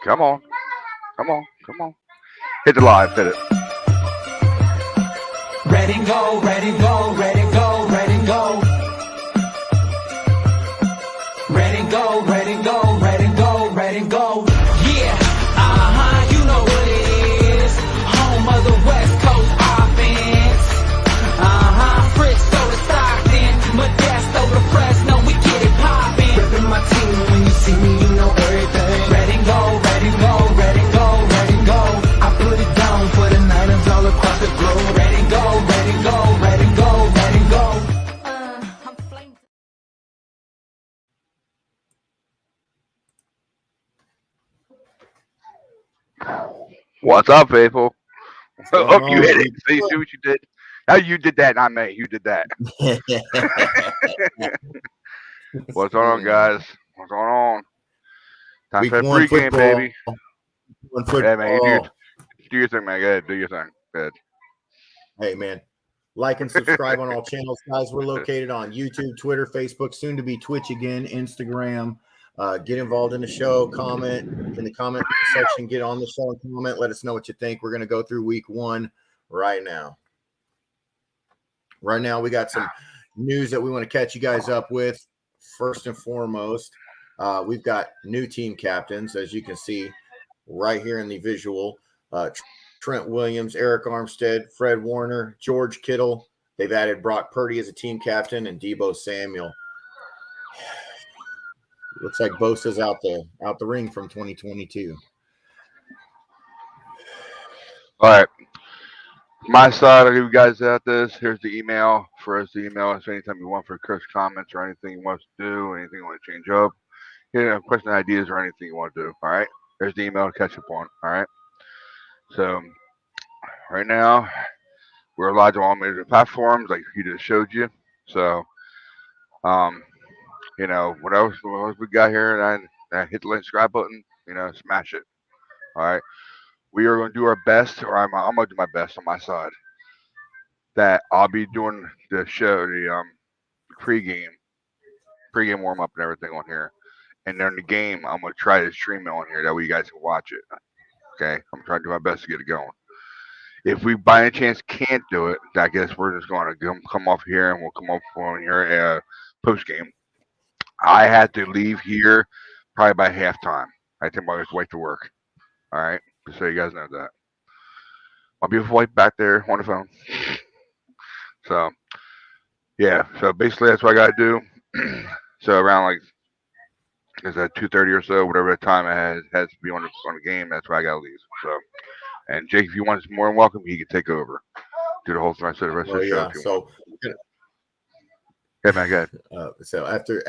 Come on. Come on. Come on. Hit the live. Hit it. Ready, go, ready, go, ready, go, ready, go. Ready, go, ready, go, ready, go, ready, go. Yeah, you know what it is. Home of the West Coast offense. Frisco to Stockton, Modesto to Fresno, we get it poppin'. Rippin' my team when you see me, you know everything. Ready, go, ready, go, ready, go, ready, go. I put it down for the Niners all across the globe. Ready, go, ready, go, ready, go, ready, go. I'm flamed. What's up, people? What's going Oh, you on, hit it. people? So you see what you did? Now you did that, not me. You did that. What's going on, guys? What's going on? Time Week for the one pregame, football. baby. One Yeah, man. You football. do your thing, man. Go ahead. Do your thing. Go ahead. Hey, man. Like and subscribe on all channels, guys. We're located on YouTube, Twitter, Facebook, soon to be Twitch again, Instagram. Get involved in the show. Comment in the comment section. Get on the show and comment. Let us know what you think. We're going to go through week one right now. Right now, we got some news that we want to catch you guys up with. First and foremost, we've got new team captains, as you can see right here in the visual. Trent Williams, Eric Armstead, Fred Warner, George Kittle. They've added Brock Purdy as a team captain and Deebo Samuel. Looks like Bosa's out the ring from 2022. All right. My side, I'll give you guys out this. Here's the email. For us to email us anytime you want for Chris comments or anything you want us to do, anything you want to change up, question ideas or anything you want to do. All right. There's the email to catch up on. All right. So right now we're live on all major platforms, like he just showed you. So um, what else we got here? And I hit the like subscribe button. Smash it. All right. We are going to do our best, or I'm going to do my best on my side. That I'll be doing the show, the pregame warm up and everything on here, and during the game, I'm gonna try to stream it on here. That way you guys can watch it. Okay, I'm trying to do my best to get it going. If we by any chance can't do it, I guess we're just going to come off here and we'll come up on here post game. I had to leave here probably by halftime. I think I was wait to work. All right, just so you guys know that. My beautiful wife back there on the phone. So yeah, so basically that's what I got to do. So around like is that 2:30 or so, whatever the time it has to be on the game. That's where I got to leave. So and Jake, if you want, more than welcome. He can take over, do the whole rest of the show if you want. Yeah, man, go ahead. So at the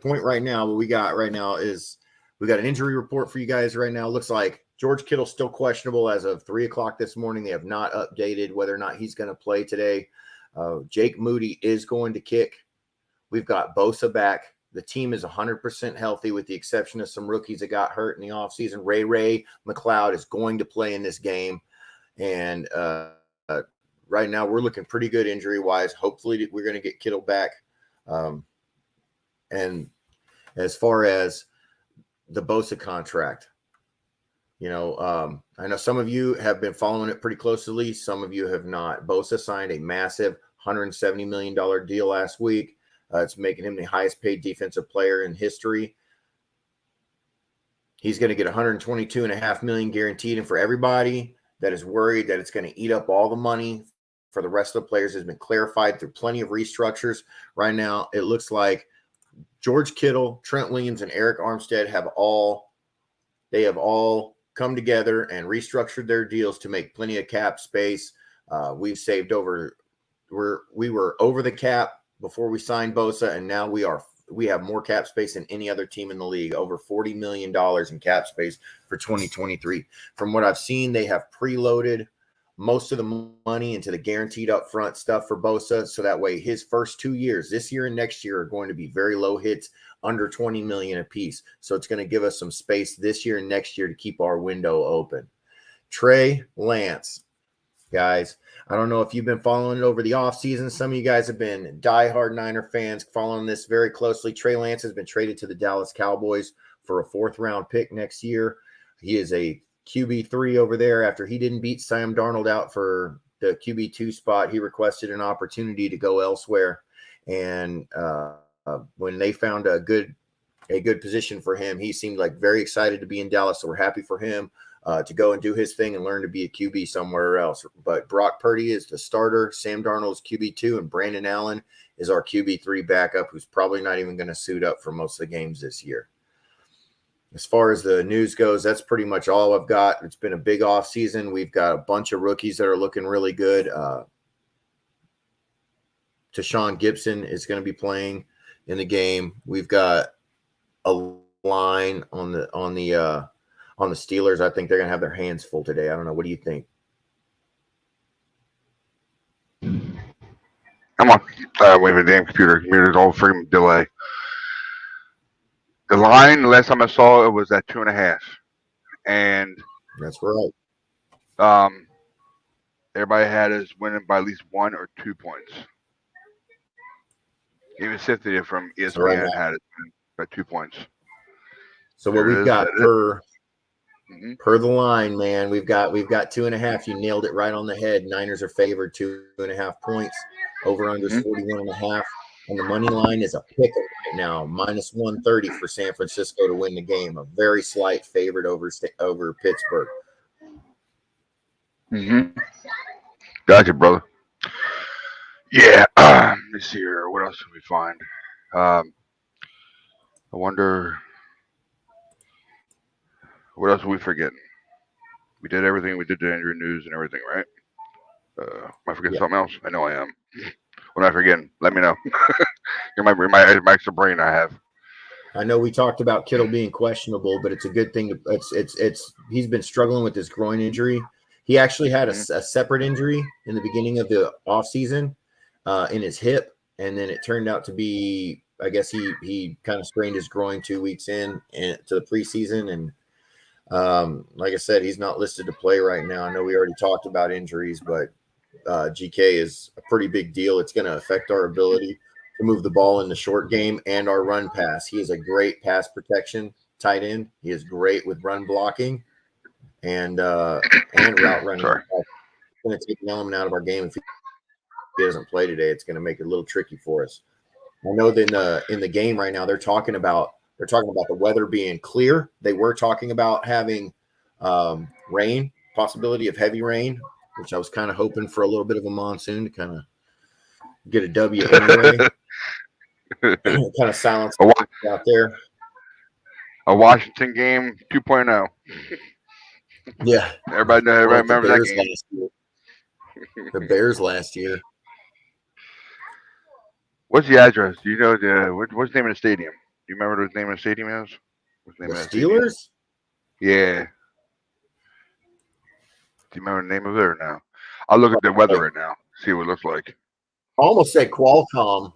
point right now, what we got right now is we got an injury report for you guys right now. Looks like George Kittle's still questionable as of 3:00 this morning. They have not updated whether or not he's going to play today. Jake Moody is going to kick. We've got Bosa back. The team is 100% healthy with the exception of some rookies that got hurt in the offseason. Ray McLeod is going to play in this game. And right now we're looking pretty good injury-wise. Hopefully we're going to get Kittle back. And as far as the Bosa contract, I know some of you have been following it pretty closely. Some of you have not. Bosa signed a massive $170 million deal last week. It's making him the highest paid defensive player in history. He's going to get $122.5 million guaranteed. And for everybody that is worried that it's going to eat up all the money for the rest of the players, has been clarified through plenty of restructures. Right now, it looks like George Kittle, Trent Williams, and Eric Armstead have all come together and restructured their deals to make plenty of cap space. We've saved we were over the cap before we signed Bosa, and now we have more cap space than any other team in the league, over $40 million in cap space for 2023. From what I've seen, they have preloaded most of the money into the guaranteed upfront stuff for Bosa, so that way his first 2 years, this year and next year, are going to be very low hits, under $20 million a piece. So it's going to give us some space this year and next year to keep our window open. Trey Lance, guys. I don't know if you've been following it over the offseason. Some of you guys have been diehard Niner fans following this very closely. Trey Lance has been traded to the Dallas Cowboys for a 4th-round pick next year. He is a QB3 over there. After he didn't beat Sam Darnold out for the QB2 spot, he requested an opportunity to go elsewhere. And when they found a good position for him, he seemed like very excited to be in Dallas. So we're happy for him to go and do his thing and learn to be a QB somewhere else. But Brock Purdy is the starter. Sam Darnold is QB2, and Brandon Allen is our QB3 backup, who's probably not even going to suit up for most of the games this year. As far as the news goes, that's pretty much all I've got. It's been a big offseason. We've got a bunch of rookies that are looking really good. Tashawn Gibson is going to be playing in the game. We've got a line on the Steelers. I think they're going to have their hands full today. I don't know. What do you think? Come on. Wait a minute, damn computer. Computer's all freaking delay. The line, the last time I saw it was at 2.5. And That's right. everybody had us winning by at least 1 or 2 points. Even Cynthia from ESPN had it by 2 points. So what we've got per the line, man, we've got 2.5. You nailed it right on the head. Niners are favored 2.5 points. Over under 41.5. And the money line is a pickle right now, minus 130 for San Francisco to win the game. A very slight favorite over Pittsburgh. Gotcha, brother. Yeah. Let me see here. What else can we find? I wonder what else are we forgetting? We did everything. We did the injury news and everything, right? Am I forgetting something else? I know I am. What am I forgetting? Let me know. You're my extra brain I have. I know we talked about Kittle being questionable, but it's a good thing. He's been struggling with this groin injury. He actually had a separate injury in the beginning of the offseason in his hip, and then it turned out to be, I guess he kind of sprained his groin 2 weeks in to the preseason, and like I said, he's not listed to play right now. I know we already talked about injuries, but GK is a pretty big deal. It's going to affect our ability to move the ball in the short game and our run pass. He is a great pass protection tight end. He is great with run blocking and route running. It's going to take an element out of our game. If he doesn't play today, it's going to make it a little tricky for us. I know that in the game right now, they're talking about the weather being clear. They were talking about having rain, possibility of heavy rain, which I was kind of hoping for a little bit of a monsoon to kind of get a W anyway. Kind of silence out there. A Washington game 2.0. Yeah. Everybody remember that game. The Bears last year. What's the address? Do you know what's the name of the stadium? Do you remember what the name of the stadium is? What's the name of the Steelers? Stadium? Yeah. Do you remember the name of it or no? I'll look at the weather right now, see what it looks like. I almost said Qualcomm.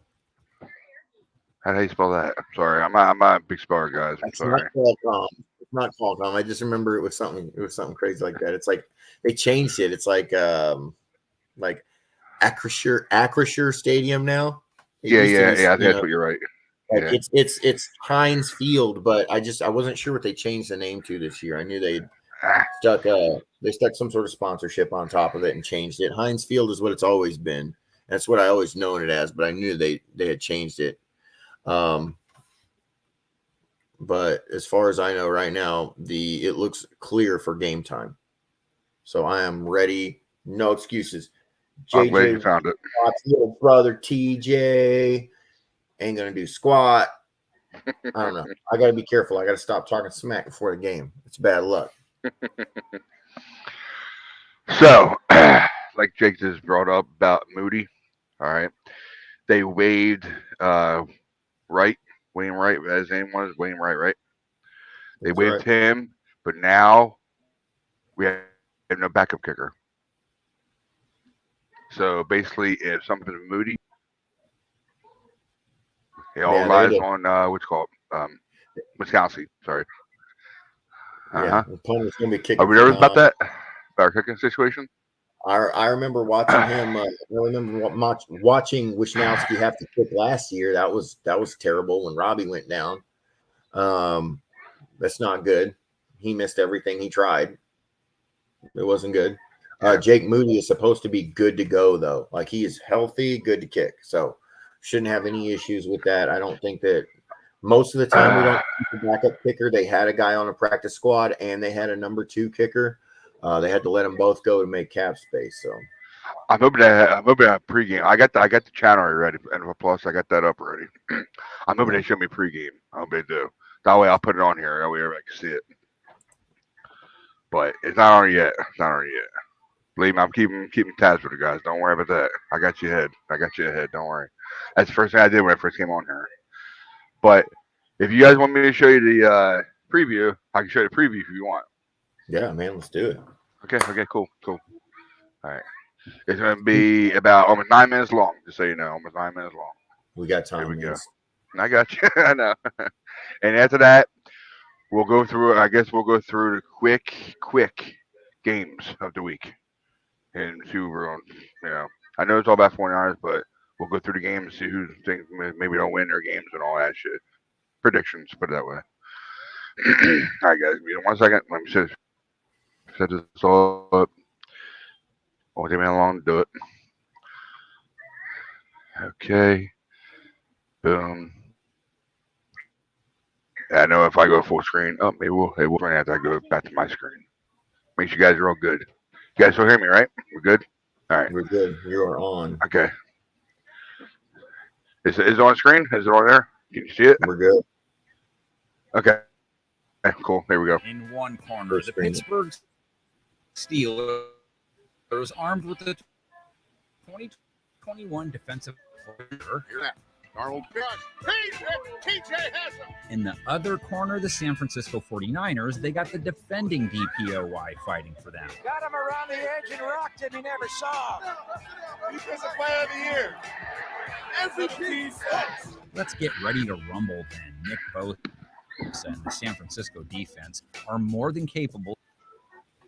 How do you spell that? I'm sorry. I'm not a big speller, guys. I'm sorry. Not Qualcomm. It's not Qualcomm. I just remember it was something crazy like that. It's like they changed it. It's like Acrisure Stadium now. Yeah. I think that's what you're right. Like it's Heinz Field, but I wasn't sure what they changed the name to this year. I knew they stuck some sort of sponsorship on top of it and changed it. Heinz Field is what it's always been. That's what I always known it as, but I knew they had changed it. But as far as I know right now, it looks clear for game time. So I am ready. No excuses. I'm glad you found it. Little brother TJ ain't gonna do squat. I don't know. I gotta be careful. I gotta stop talking smack before the game. It's bad luck. So, like Jake just brought up about Moody, all right. They waived Wainwright, his name was Wainwright, right? They waived him, but now we have no backup kicker. So basically, if something is Moody, it all lies on what's called Wisconsin. Sorry. Yeah, the opponent's gonna be kicking. Are we nervous about that? About our kicking situation? I remember watching him. I remember watching Wisnowski have to kick last year. That was terrible when Robbie went down. That's not good. He missed everything he tried. It wasn't good. Jake Moody is supposed to be good to go though. Like he is healthy, good to kick. So shouldn't have any issues with that. I don't think that most of the time we don't keep a backup kicker. They had a guy on a practice squad and they had a number 2 kicker. They had to let them both go to make cap space. So I'm hoping to pregame. I got the channel already, and plus I got that up already. I'm hoping they show me pregame. I hope they do. That way I'll put it on here. That way everybody can see it. But it's not on yet. It's not on yet. Believe me, I'm keeping tabs with the guys. Don't worry about that. I got you ahead. Don't worry. That's the first thing I did when I first came on here. But if you guys want me to show you the preview, I can show you the preview if you want. Yeah, man, let's do it. Okay, cool. All right. It's going to be about almost 9 minutes long, just so you know. Almost 9 minutes long. We got time. Here we go. I got you. I know. And after that, we'll go through the quick games of the week. And see who we're on. I know it's all about 49ers, but we'll go through the games, see who thinks maybe don't win their games and all that shit. Predictions, put it that way. All right, guys. Give me 1 second. Let me set this all up. Won't take me long to do it. Okay. Boom. I know if I go full screen, maybe we'll have to go back to my screen. Make sure you guys are all good. You guys still hear me, right? We're good? All right. We're good. You are on. Okay. Is it on screen? Is it on there? Can you see it? We're good. Okay. Cool. There we go. In one corner, the Pittsburgh Steelers, armed with the 2021 defensive player. Hear that? Arnold TJ has him. In the other corner, the San Francisco 49ers, they got the defending DPOY fighting for them. Got him around the edge and rocked him. He never saw. Defensive player of the year. MVP. Let's get ready to rumble then. Nick Bosa and the San Francisco defense are more than capable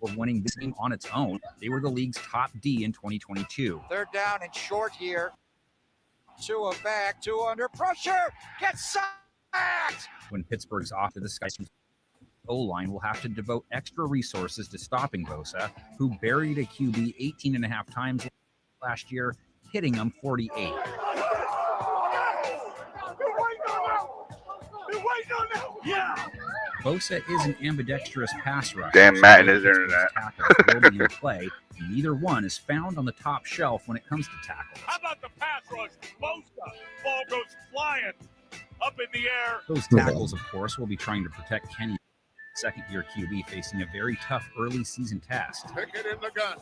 of winning this game on its own. They were the league's top D in 2022. They're down and short here. Tua back, Tua under pressure, gets sacked. When Pittsburgh's off to the skies, O-line will have to devote extra resources to stopping Bosa, who buried a QB 18.5 times last year, hitting him 48. Bosa is an ambidextrous pass rusher. Damn, Matt is internet. Tackles play. Neither one is found on the top shelf when it comes to tackles. How about the pass rush? Bosa. Ball goes flying up in the air. Those tackles, of course, will be trying to protect Kenny, second-year QB, facing a very tough early season test. Pickett in the gun.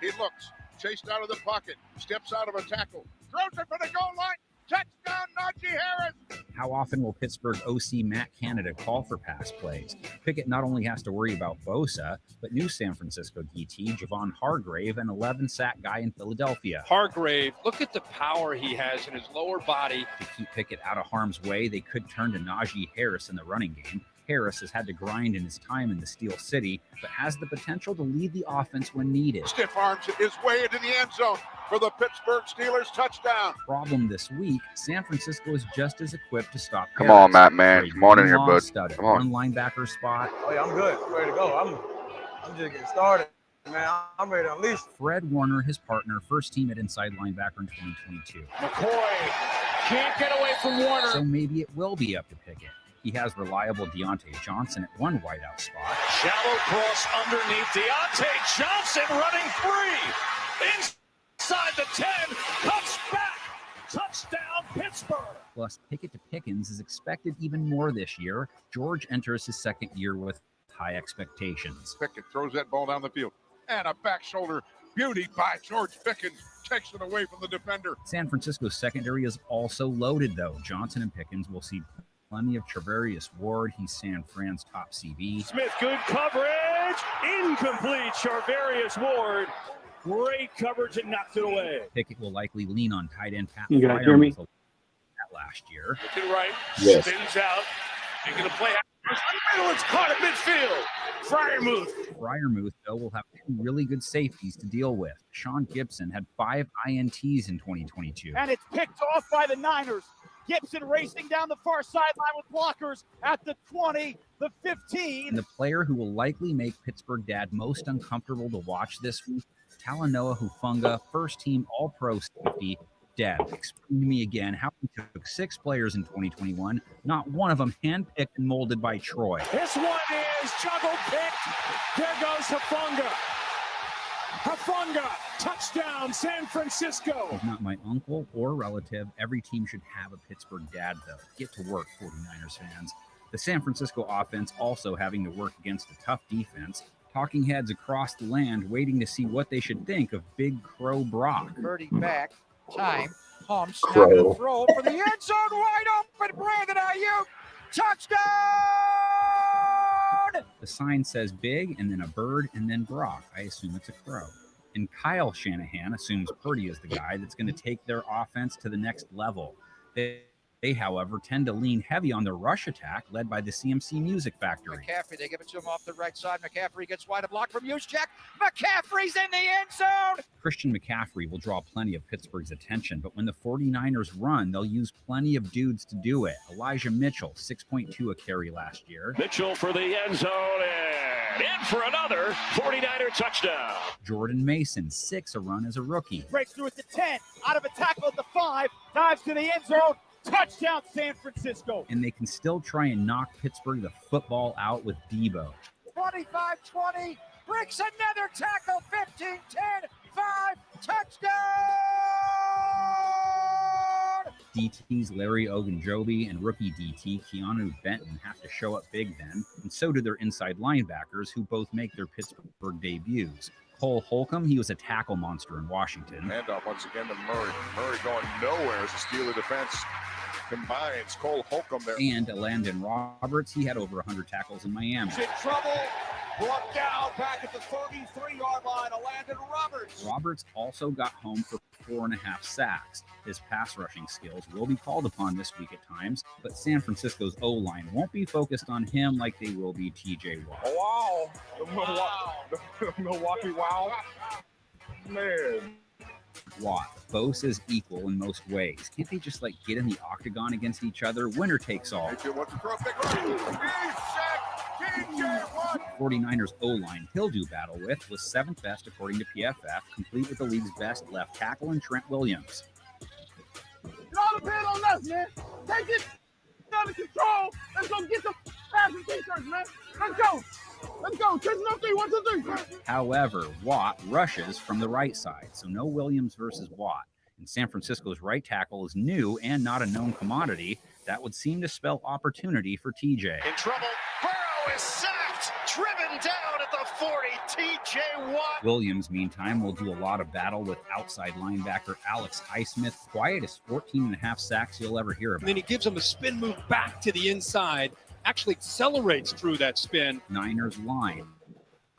He looks. Chased out of the pocket. Steps out of a tackle. Throws it for the goal line. Touchdown, Najee Harris. How often will Pittsburgh OC Matt Canada call for pass plays? Pickett not only has to worry about Bosa, but new San Francisco DT Javon Hargrave, an 11-sack guy in Philadelphia. Hargrave, look at the power he has in his lower body. To keep Pickett out of harm's way, they could turn to Najee Harris in the running game. Harris has had to grind in his time in the Steel City, but has the potential to lead the offense when needed. Stiff arms his way into the end zone for the Pittsburgh Steelers touchdown. Problem this week, San Francisco is just as equipped to stop Come Harris. on, Matt, man. Come on in here, bud. Come on. One linebacker spot. Oh, yeah, I'm good. I'm ready to go. I'm just getting started, man. I'm ready to unleash. Fred Warner, his partner, first team at inside linebacker in 2022. McCoy can't get away from Warner. So maybe it will be up to Pickett. He has reliable Deontay Johnson at one wideout spot. Shallow cross underneath. Deontay Johnson running free. Inside the 10. Cuts back. Touchdown, Pittsburgh. Plus, Pickett to Pickens is expected even more this year. George enters his second year with high expectations. Pickett throws that ball down the field. And a back shoulder beauty by George Pickens. Takes it away from the defender. San Francisco's secondary is also loaded, though. Johnson and Pickens will see plenty of Travarius Ward. He's San Fran's top CB. Smith, good coverage. Incomplete. Charvarius Ward. Great coverage and knocked it away. Pickett will likely lean on tight end Pat. You guys hear me? Last year. To the right. Yes. Spins out. Making the play. Middle, it's caught at midfield. Fryermuth, though, will have two really good safeties to deal with. Sean Gibson had 5 INTs in 2022. And it's picked off by the Niners. Gibson racing down the far sideline with blockers at the 20, the 15. And the player who will likely make Pittsburgh Dad most uncomfortable to watch this week, Talanoa Hufanga, first-team All-Pro safety. Dad, explain to me again how he took 6 players in 2021, not one of them handpicked and molded by Troy. This one is juggle picked. There goes Hufanga. Touchdown, San Francisco. He's not my uncle or relative. Every team should have a Pittsburgh Dad, though. Get to work, 49ers fans. The San Francisco offense also having to work against a tough defense. Talking heads across the land waiting to see what they should think of Big Crow Brock. Birdie back. Time. Hum. Snap and throw for the end zone. Wide open. Brandon Ayuk. Touchdown. The sign says big and then a bird and then Brock. I assume it's a crow. And Kyle Shanahan assumes Purdy is the guy that's going to take their offense to the next level. They, however, tend to lean heavy on their rush attack led by the CMC Music Factory. McCaffrey, they give it to him off the right side. McCaffrey gets wide, a block from Juszczyk. McCaffrey's in the end zone. Christian McCaffrey will draw plenty of Pittsburgh's attention, but when the 49ers run, they'll use plenty of dudes to do it. Elijah Mitchell, 6.2 a carry last year. Mitchell for the end zone and in for another 49er touchdown. Jordan Mason, 6 a run as a rookie. Breaks through at the 10, out of a tackle at the 5, dives to the end zone. Touchdown, San Francisco. And they can still try and knock Pittsburgh the football out with Debo. 25-20, breaks another tackle, 15-10, 5, touchdown! DTs Larry Ogunjobi and rookie DT Keanu Benton have to show up big then, and so do their inside linebackers who both make their Pittsburgh debuts. Cole Holcomb, he was a tackle monster in Washington. Handoff once again to Murray. Murray going nowhere as the Steeler defense combines. Cole Holcomb there. And Landon Roberts, he had over 100 tackles in Miami. In trouble, brought down back at the 33-yard line, Landon Roberts. Roberts also got home for 4.5 sacks. His pass rushing skills will be called upon this week at times, but San Francisco's O-line won't be focused on him like they will be TJ Watt. Wow. Milwaukee wow. Man. Watt, both is equal in most ways. Can't they just get in the octagon against each other? Winner takes all. 49ers O-line he'll do battle with was 7th best according to PFF, complete with the league's best left tackle in Trent Williams. It all depends on us, man. Take it under control. Let's go get the passing t-shirts, man. Let's go. Let's go. 2-3, 1, 2, 3. However, Watt rushes from the right side, so no Williams versus Watt. And San Francisco's right tackle is new and not a known commodity. That would seem to spell opportunity for TJ. In trouble, Burrow is sacked, driven down at the 40, TJ Watt. Williams, meantime, will do a lot of battle with outside linebacker Alex Highsmith. Quietest 14.5 sacks you'll ever hear about. And then he gives him a spin move back to the inside, actually accelerates through that spin. Niners line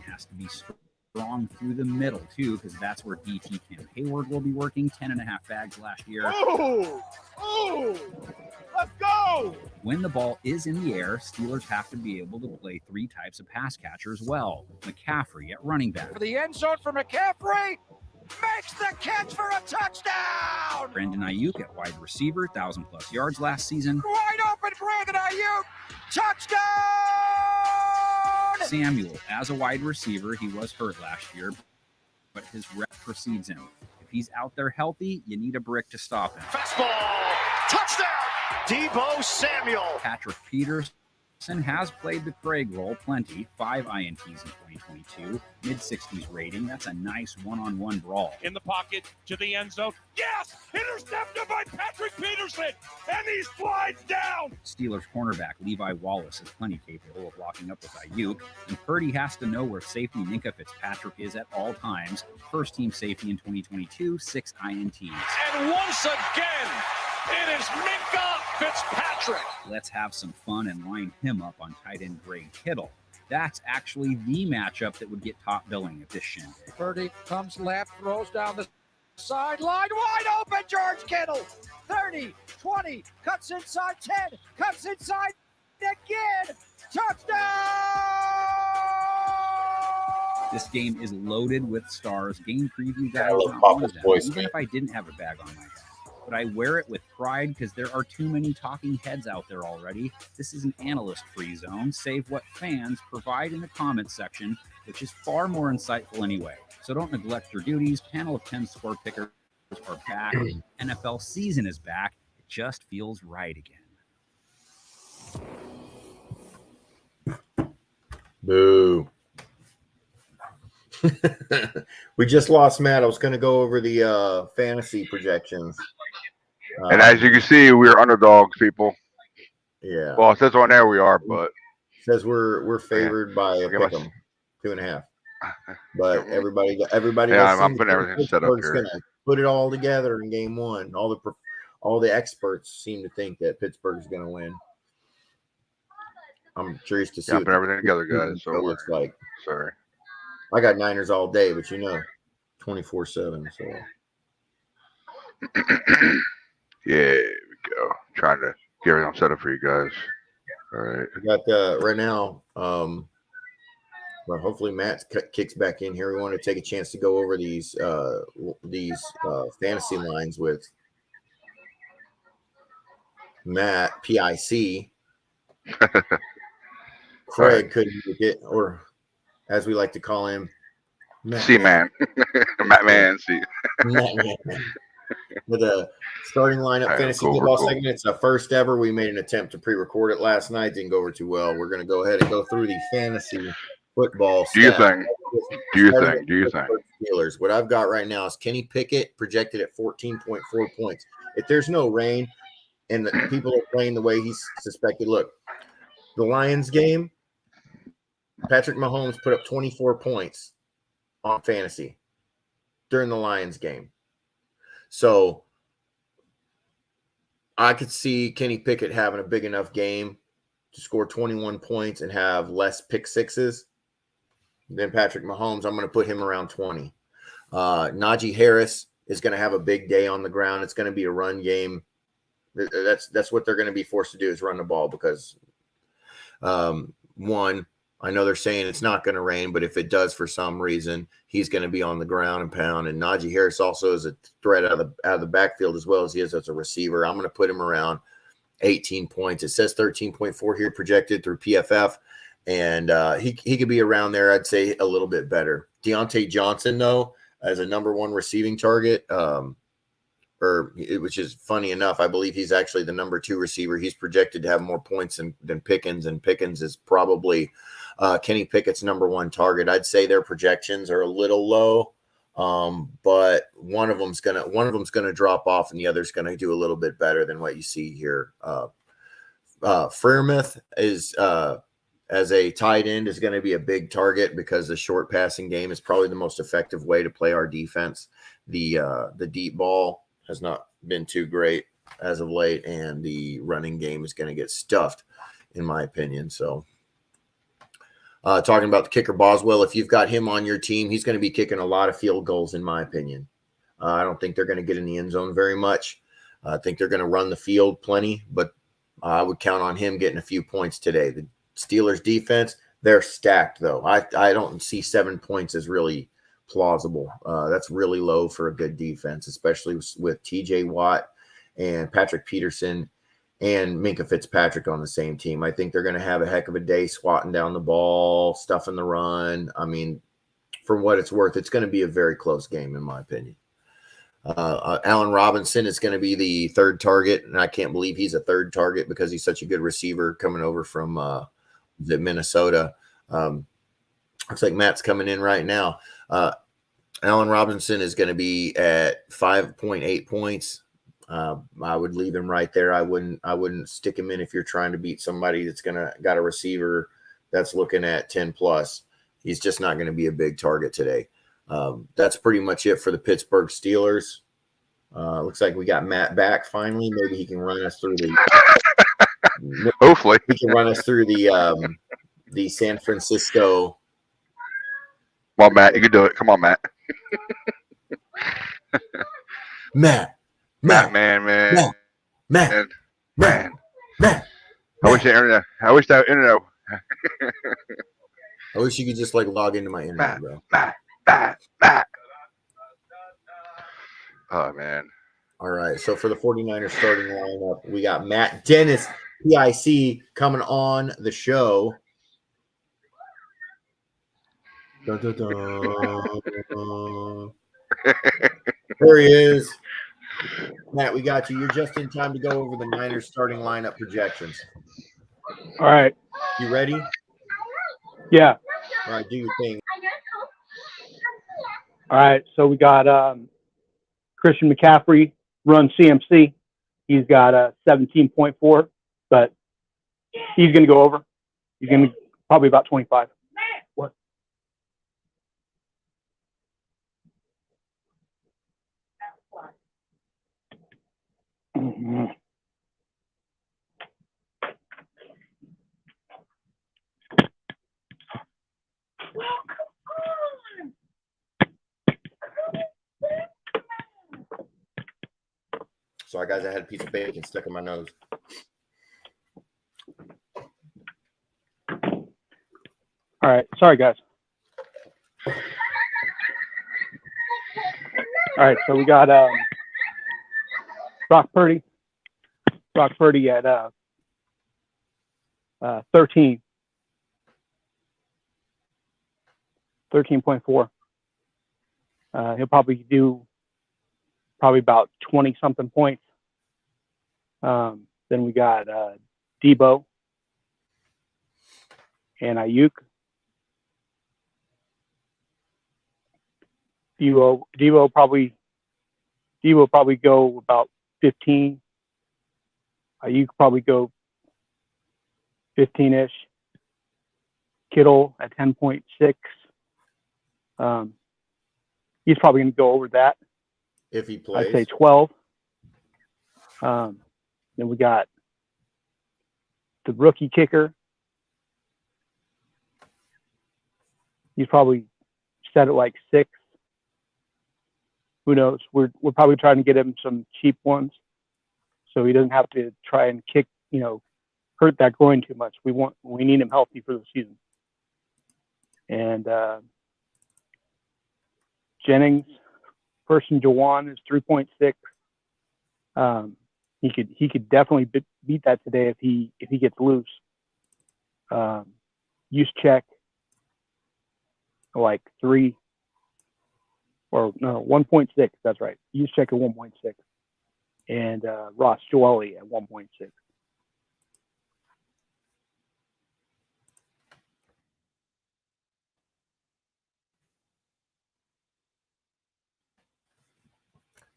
has to be strong through the middle, too, because that's where DT Cam Hayward will be working. 10.5 bags last year. Oh, let's go. When the ball is in the air, Steelers have to be able to play 3 types of pass catchers well. McCaffrey at running back. For the end zone for McCaffrey, makes the catch for a touchdown! Brandon Ayuk at wide receiver, 1,000+ yards last season. Wide open, Brandon Ayuk, touchdown! Samuel, as a wide receiver, he was hurt last year, but his rep precedes him. If he's out there healthy, you need a brick to stop him. Fastball, touchdown, Deebo Samuel. Patrick Peterson has played the Craig role plenty, 5 INTs in 2022, mid-60s rating. That's a nice one-on-one brawl. In the pocket to the end zone. Yes! Intercepted by Patrick Peterson! And he slides down! Steelers cornerback Levi Wallace is plenty capable of locking up with Ayuk, and Purdy has to know where safety Minkah Fitzpatrick is at all times. First-team safety in 2022, 6 INTs. And once again, it is Minkah Fitzpatrick. Let's have some fun and line him up on tight end Greg Kittle. That's actually the matchup that would get top billing at this shindig. Purdy comes left, throws down the sideline, wide open, George Kittle. 30, 20, cuts inside 10, cuts inside again. This game is loaded with stars. Game preview guys, I love not one Papa's of them. voice, Even man. if I didn't have a bag on my head. But I wear it with pride because there are too many talking heads out there already. This is an analyst-free zone, save what fans provide in the comments section, which is far more insightful anyway. So don't neglect your duties. Panel of 10 score pickers are back. NFL season is back. It just feels right again. Boo. We just lost Matt. I was going to go over the fantasy projections. And as you can see, we're underdogs, people. Yeah. Well, it says on there we are, but it says we're favored by a Okay, my- pick'em, 2.5. But everybody Yeah, does I'm seem putting to everything think set up Pittsburgh's here. gonna put it all together in game one. All the experts seem to think that Pittsburgh's going to win. I'm curious to see Yeah, I'm what putting everything together, guys. it looks like. Sorry. I got Niners all day, but 24/7. So Yeah, here we go. Trying to get everything set up for you guys. All right. we got right now. Well, hopefully Matt kicks back in here. We want to take a chance to go over these fantasy lines with Matt PIC. Craig couldn't make it, or as we like to call him, C-Man. Matt Man, C. Matt Man. With a starting lineup All right, fantasy cool, football cool. segment. It's the first ever. We made an attempt to pre-record it last night. Didn't go over too well. We're going to go ahead and go through the fantasy football Do you stats. think? Do you think? Do you think? Steelers. What I've got right now is Kenny Pickett projected at 14.4 points. If there's no rain and the people are playing the way he's suspected, look, the Lions game, Patrick Mahomes put up 24 points on fantasy during the Lions game. So I could see Kenny Pickett having a big enough game to score 21 points and have less pick sixes than Patrick Mahomes. I'm going to put him around 20. Najee Harris is going to have a big day on the ground. It's going to be a run game. That's what they're going to be forced to do is run the ball because, one, I know they're saying it's not going to rain, but if it does for some reason, he's going to be on the ground and pound. And Najee Harris also is a threat out of the backfield as well as he is as a receiver. I'm going to put him around 18 points. It says 13.4 here projected through PFF, and he could be around there. I'd say a little bit better. Deontay Johnson, though, as a number one receiving target, which is funny enough, I believe he's actually the number two receiver. He's projected to have more points than Pickens, and Pickens is probably Kenny Pickett's number one target. I'd say their projections are a little low, but one of them's gonna drop off, and the other's gonna do a little bit better than what you see here. Freiermuth is as a tight end is going to be a big target because the short passing game is probably the most effective way to play our defense. The deep ball has not been too great as of late, and the running game is going to get stuffed, in my opinion. So, talking about the kicker Boswell, if you've got him on your team, he's going to be kicking a lot of field goals, in my opinion. I don't think they're going to get in the end zone very much. I think they're going to run the field plenty, but I would count on him getting a few points today. The Steelers defense, they're stacked, though. I don't see 7 points as really plausible. That's really low for a good defense, especially with TJ Watt and Patrick Peterson and Minkah Fitzpatrick on the same team. I think they're going to have a heck of a day swatting down the ball, stuffing the run. I mean, for what it's worth, it's going to be a very close game, in my opinion. Allen Robinson is going to be the third target, and I can't believe he's a third target because he's such a good receiver coming over from Minnesota. Looks like Matt's coming in right now. Allen Robinson is going to be at 5.8 points. I would leave him right there. I wouldn't stick him in if you're trying to beat somebody that's got a receiver that's looking at 10 plus. He's just not going to be a big target today. That's pretty much it for the Pittsburgh Steelers. Looks like we got Matt back finally. Maybe he can run us through Hopefully he can run us through the San Francisco. Come on, Matt. You can do it. Come on, Matt. Matt. Man. I wish I wish that internet I wish you could just like log into my internet, bro. Oh man. All right. So for the 49ers starting lineup, we got Matt Dennis, PIC, coming on the show. Dun, dun, dun. There he is. Matt, we got you. You're just in time to go over the Niners starting lineup projections. All right. You ready? Yeah. All right, do your thing. All right. So we got Christian McCaffrey, run CMC. He's got a 17.4, but he's going to go over. He's going to probably about 25. What? Mm-hmm. Sorry, guys, I had a piece of bacon stuck in my nose. All right. Sorry, guys. All right. So we got Brock Purdy. Brock Purdy at 13. 13.4. He'll probably do about 20 something points. Then we got Debo and Ayuk. Debo probably go about 15. Ayuk probably go 15-ish. Kittle at 10.6. He's probably going to go over that. If he plays. I'd say 12. Then we got the rookie kicker. He's probably set at like 6. Who knows? We're probably trying to get him some cheap ones, so he doesn't have to try and kick, hurt that groin too much. We need him healthy for the season. And Jennings, Person Jawan is 3.6. He could definitely beat that today if he gets loose. Use check like 3 or no 1.6. That's right. Use check at 1.6, and Ross Joelle at 1.6.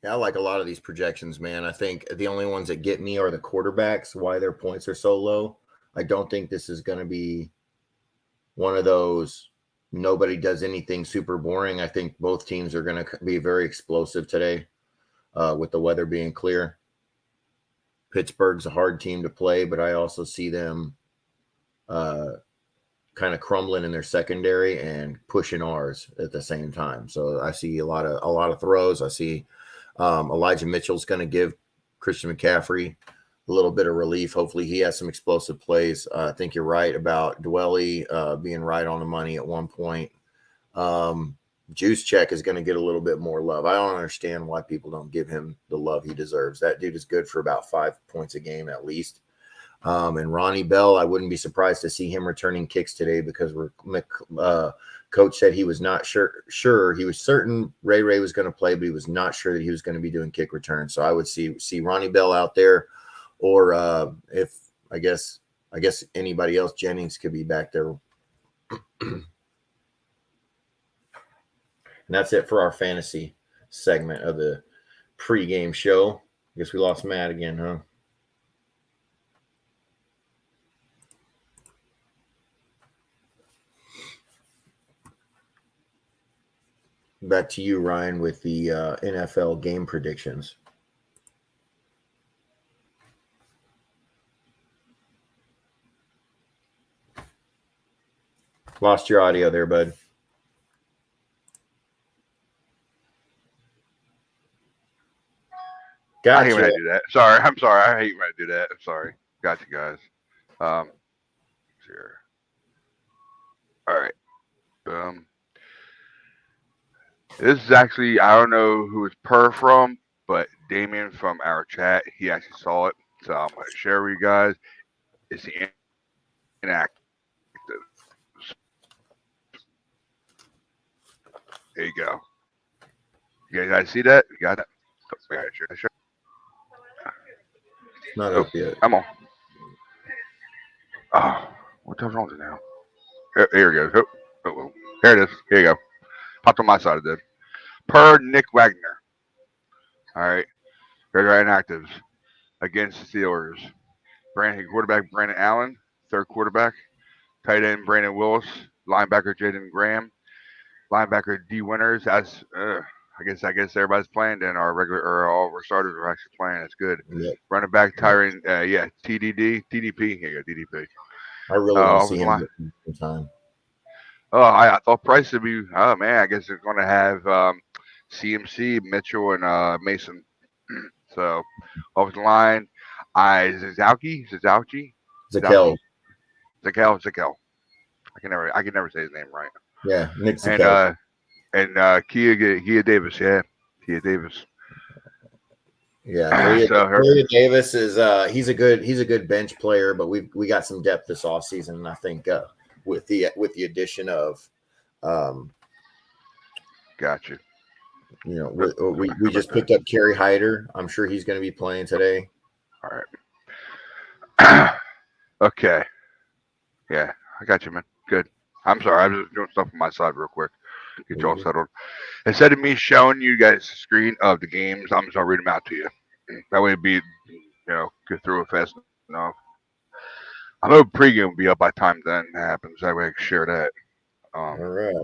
Yeah, I like a lot of these projections, man. I think the only ones that get me are the quarterbacks, why their points are so low. I don't think this is going to be one of those nobody does anything super boring. I think both teams are going to be very explosive today with the weather being clear. Pittsburgh's a hard team to play, but I also see them kind of crumbling in their secondary and pushing ours at the same time. So I see a lot of throws. I see Elijah Mitchell's going to give Christian McCaffrey a little bit of relief. Hopefully he has some explosive plays. I think you're right about Dwelly being right on the money at one point. Juice Check is going to get a little bit more love. I don't understand why people don't give him the love he deserves. That dude is good for about 5 points a game at least. And Ronnie Bell, I wouldn't be surprised to see him returning kicks today because coach said he was not sure. He was certain Ray was going to play, but he was not sure that he was going to be doing kick returns. So I would see Ronnie Bell out there, or if I guess anybody else, Jennings could be back there. And that's it for our fantasy segment of the pregame show. I guess we lost Matt again, huh? Back to you, Ryan, with the NFL game predictions. Lost your audio there, bud. Gotcha. I hate when I do that. I'm sorry. I hate when I do that. I'm sorry. Got you guys. Here. All right. This is actually, I don't know who it's from, but Damien from our chat, he actually saw it. So I'm going to share with you guys. It's the inactive. There you go. You guys see that? You got it? Oh, I got it. Sure. Not Oh, up yet. I'm on. Oh, what the hell's wrong with it now? Here it goes. Oh. Here it is. Here you go. Popped on my side of it. Per Nick Wagner. All right. Red inactives against the Steelers. Quarterback Brandon Allen. Third quarterback. Tight end Brandon Willis. Linebacker Jaden Graham. Linebacker D Winters. I guess everybody's playing. Then our all our starters are actually playing. That's good. Yep. Running back Tyron. TDP. Here you go. DDP. I really want to see Offensive him line. get some time. Oh, I thought Price would be. Oh man, I guess they're going to have CMC, Mitchell, and Mason. So, offensive line, Zazowski. Zakel. I can never say his name right. Yeah, Nick And Zakel. Kia Davis. Yeah, Kia Davis. Yeah, So Ilya Davis is he's a good bench player, but we got some depth this offseason, and I think with the addition of Got you. you know, we just picked up Kerry Hyder. I'm sure he's going to be playing today. All right. Okay. Yeah, I got you, man. Good. I'm sorry. I was just doing stuff on my side real quick. Get you all settled. Instead of me showing you guys the screen of the games, I'm just gonna read them out to you. That way, get through it fast enough. I know pregame will be up by the time then happens. That way, I can share that. All right.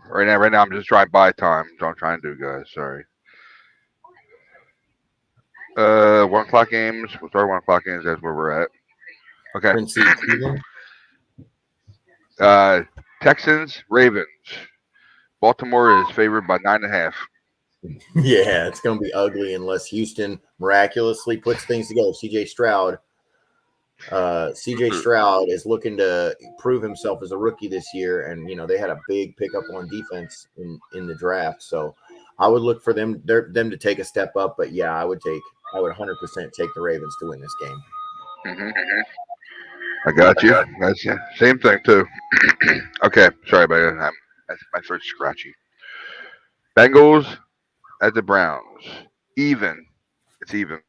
Right now, I'm just trying by time. So I'm trying to do, guys. Sorry. 1 o'clock games. We'll start 1 o'clock games. That's where we're at. Okay. Texans, Ravens. Baltimore is favored by 9.5. Yeah, it's going to be ugly unless Houston miraculously puts things together. CJ Stroud is looking to prove himself as a rookie this year, and they had a big pickup on defense in the draft. So I would look for them to take a step up. But yeah, I would 100% take the Ravens to win this game. Mm-hmm. I got you. That's same thing too. Okay, sorry about that. That's my first scratchy. Bengals at the Browns. Even. It's even.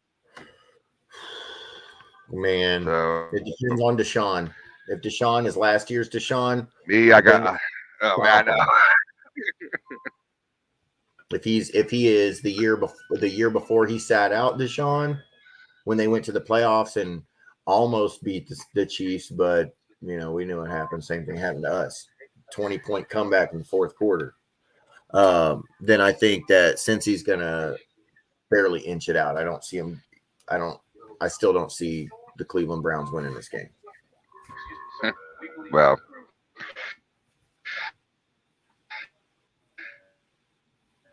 Man, so, it depends on Deshaun. If Deshaun is last year's Deshaun, I got. Oh man, I know. If he is the year before he sat out Deshaun, when they went to the playoffs and almost beat the Chiefs, but we knew what happened. Same thing happened to us. 20-point comeback in the fourth quarter. Then I think that since he's gonna barely inch it out, I don't see him. I still don't see the Cleveland Browns winning this game. Well,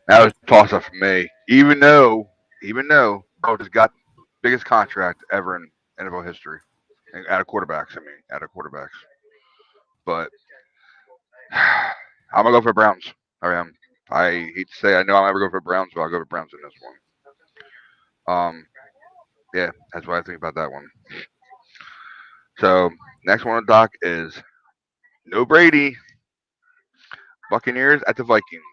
that was a toss up for me. Even though Bro just got biggest contract ever in NFL history, out of quarterbacks. But I'm gonna go for Browns. I am. I hate to say I know I'm never go for Browns, but I'll go for Browns in this one. Yeah, that's what I think about that one. So next one on doc is no Brady. Buccaneers at the Vikings.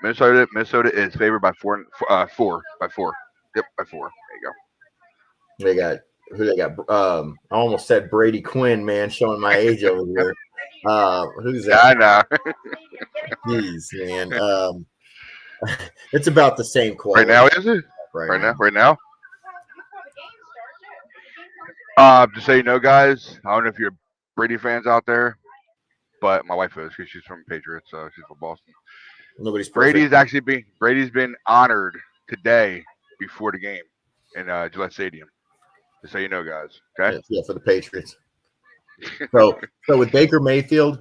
Minnesota is favored by 4 by 4. Yep, by 4. There you go. They got I almost said Brady Quinn, man, showing my age over here. Who's that? I know. Jeez, man. It's about the same quality. Right now, is it? Right now. Just so you know, guys, I don't know if you're Brady fans out there, but my wife is because she's from Patriots, so she's from Boston. Nobody's perfect. Brady's been honored today before the game in Gillette Stadium. Just so you know, guys. Okay. Yeah, for the Patriots. So with Baker Mayfield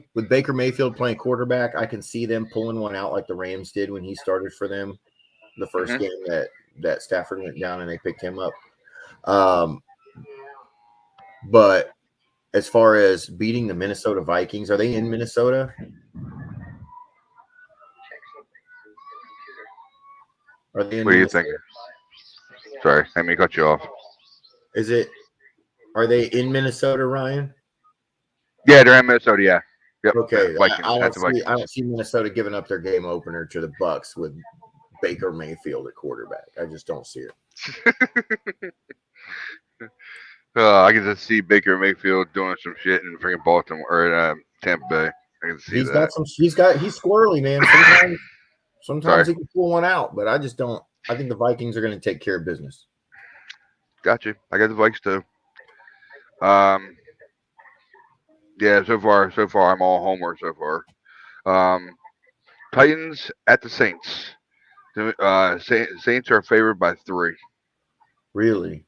playing quarterback, I can see them pulling one out like the Rams did when he started for them the first game that Stafford went down and they picked him up. But as far as beating the Minnesota Vikings, are they in Minnesota? Are they in What do you Minnesota? think? Sorry, let me cut you off. Are they in Minnesota, Ryan? Yeah, they're in Minnesota. Yeah. Yep. Okay. Vikings. I That's the Vikings. don't see Minnesota giving up their game opener to the Bucks with Baker Mayfield at quarterback. I just don't see it. I can just see Baker Mayfield doing some shit in freaking Baltimore or Tampa Bay. I can see that. He's squirrely, man. Sometimes he can pull one out, but I just don't. I think the Vikings are going to take care of business. Got you. I got the Vikes too. Yeah. So far, I'm all homer so far. Titans at the Saints. Saints are favored by 3. Really?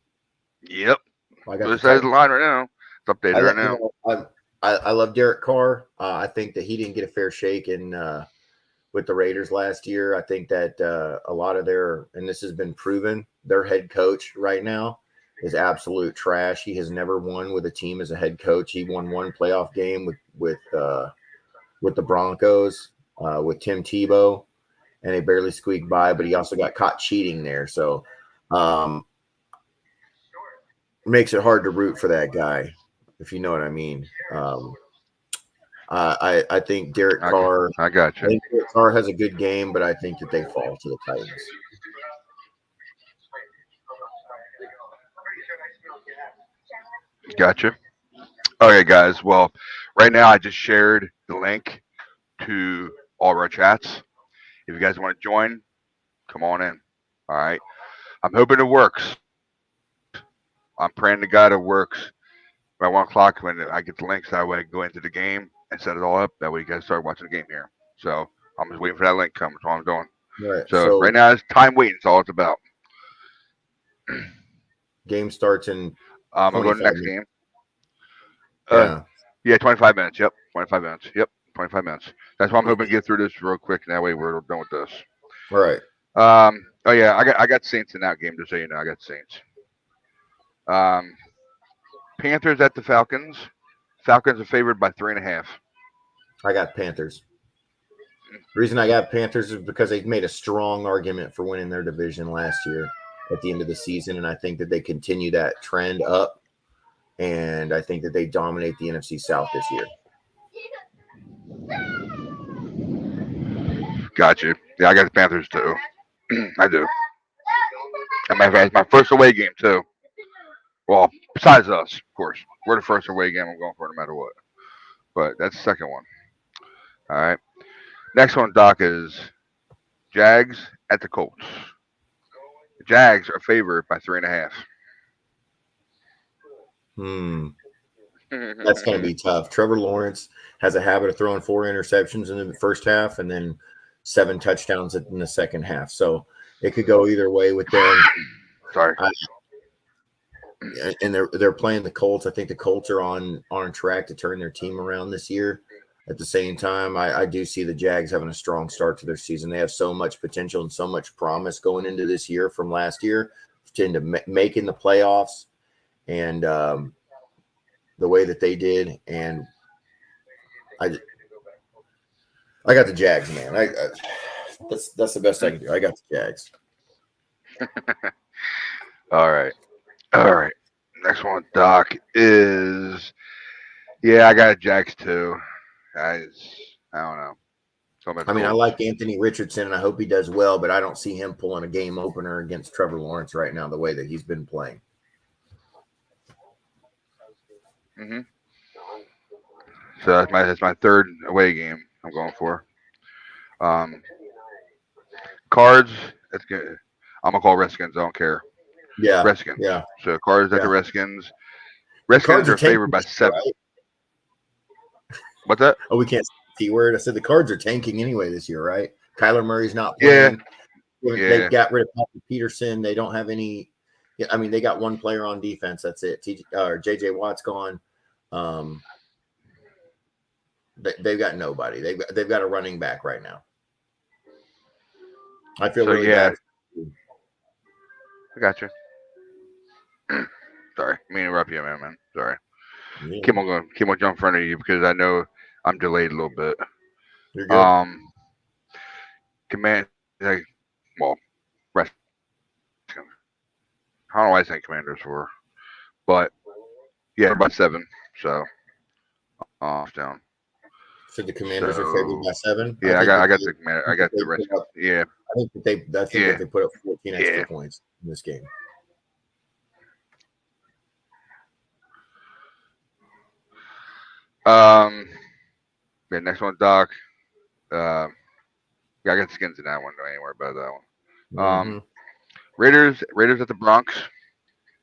Yep. I got So this is the line right now. It's updated right now. I love Derek Carr. I think that he didn't get a fair shake in with the Raiders last year. I think that a lot of and this has been proven, their head coach right now is absolute trash. He has never won with a team as a head coach. He won one playoff game with the Broncos with Tim Tebow, and they barely squeaked by. But he also got caught cheating there, so makes it hard to root for that guy, if you know what I mean. I think Derek Carr. I got you. I think Derek Carr has a good game, but I think that they fall to the Titans. Gotcha. Okay, guys. Well, right now I just shared the link to all of our chats. If you guys want to join, come on in. All right. I'm hoping it works. I'm praying to God it works by 1 o'clock when I get the links. That way I can go into the game and set it all up. That way you guys start watching the game here. So I'm just waiting for that link to come. That's all I'm doing. Right. So right now it's time waiting. That's all it's about. Game starts in. I'm going to go to the next game. Yeah. 25 minutes. Yep. 25 minutes. Yep. 25 minutes. That's why I'm hoping to get through this real quick. And that way we're done with this. All right. Oh yeah, I got Saints in that game. Just so you know, I got Saints. Panthers at the Falcons. Falcons are favored by 3.5. I got Panthers. The reason I got Panthers is because they made a strong argument for winning their division last year at the end of the season, and I think that they continue that trend up, and I think that they dominate the NFC South this year. Gotcha. Yeah, I got the Panthers too. I do. And it's my first away game too. Well, besides us, of course, we're the first away game I'm going for no matter what. But that's the second one. All right. Next one, Doc, is Jags at the Colts. The Jags are favored by 3.5. That's going to be tough. Trevor Lawrence has a habit of throwing 4 interceptions in the first half and then 7 touchdowns in the second half. So it could go either way with them. Sorry. And they're playing the Colts. I think the Colts are on track to turn their team around this year. At the same time, I do see the Jags having a strong start to their season. They have so much potential and so much promise going into this year from last year into making the playoffs and the way that they did. And I got the Jags, man. That's the best I can do. I got the Jags. All right. Next one, Doc, is I got Jags too. I don't know. I like Anthony Richardson, and I hope he does well, but I don't see him pulling a game opener against Trevor Lawrence right now the way that he's been playing. So that's my third away game I'm going for. Cards. That's good. I'm gonna call Redskins. I don't care. Yeah. Redskins. Yeah. So Cards at the Redskins. Redskins are favored by 7. Right? What's that? Oh, we can't say the word. I said the Cards are tanking anyway this year, right? Kyler Murray's not playing. Yeah. They got rid of Patrick Peterson. They don't have any. I mean, they got one player on defense. That's it. J.J. Watt's gone. They've got nobody. They've got a running back right now. I feel really bad. I got you. Sorry, I mean to interrupt you, man. Sorry. Yeah, Keep on jump in front of you because I know I'm delayed a little bit. you're good. Command, like, well, Redskins. I don't know why I say Commanders for, but yeah, by 7. So down. So the Commanders are favored So by 7. yeah, I got the Commander. I That got the they put Redskins. up. Yeah, I think that yeah, they put up 14 extra yeah. points in this game. Um, yeah. Next one, Doc. Uh, yeah, I got the Skins in that one. Don't ain't worry about that one. Hmm. Raiders at the Bronx,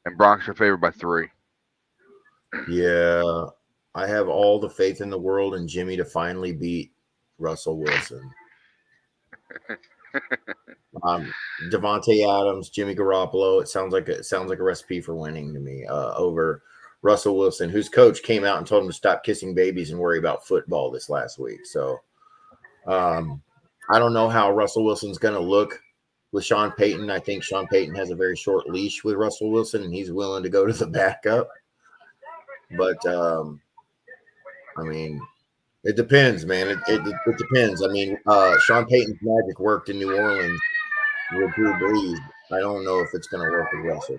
and Bronx are favored by 3. Yeah, I have all the faith in the world in Jimmy to finally beat Russell Wilson. Devontae Adams, Jimmy Garoppolo. It sounds like a recipe for winning to me. Over Russell Wilson, whose coach came out and told him to stop kissing babies and worry about football this last week. So I don't know how Russell Wilson's going to look with Sean Payton. I think Sean Payton has a very short leash with Russell Wilson, and he's willing to go to the backup. But I mean, it depends, man. It depends. I mean, Sean Payton's magic worked in New Orleans with Drew Brees. I don't know if it's going to work with Russell.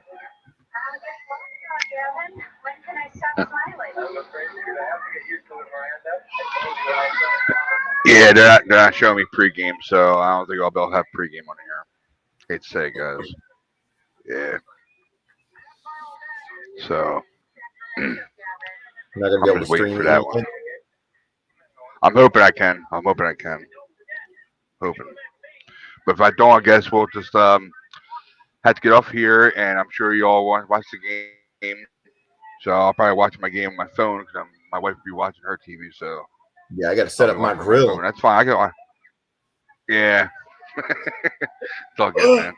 Yeah, they're not showing me pregame, so I don't think I'll be able to have pregame on here. Hate to say, it, guys. Yeah. So You're not going to be I'm able to just waiting stream for it. that one. I'm hoping I can. Hoping. But if I don't, I guess we'll just have to get off here, and I'm sure you all want to watch the game. So I'll probably watch my game on my phone because my wife will be watching her TV. So Yeah, I got to I'll set be up my watching on my phone. grill. That's fine. I can. Yeah, it's all good, man.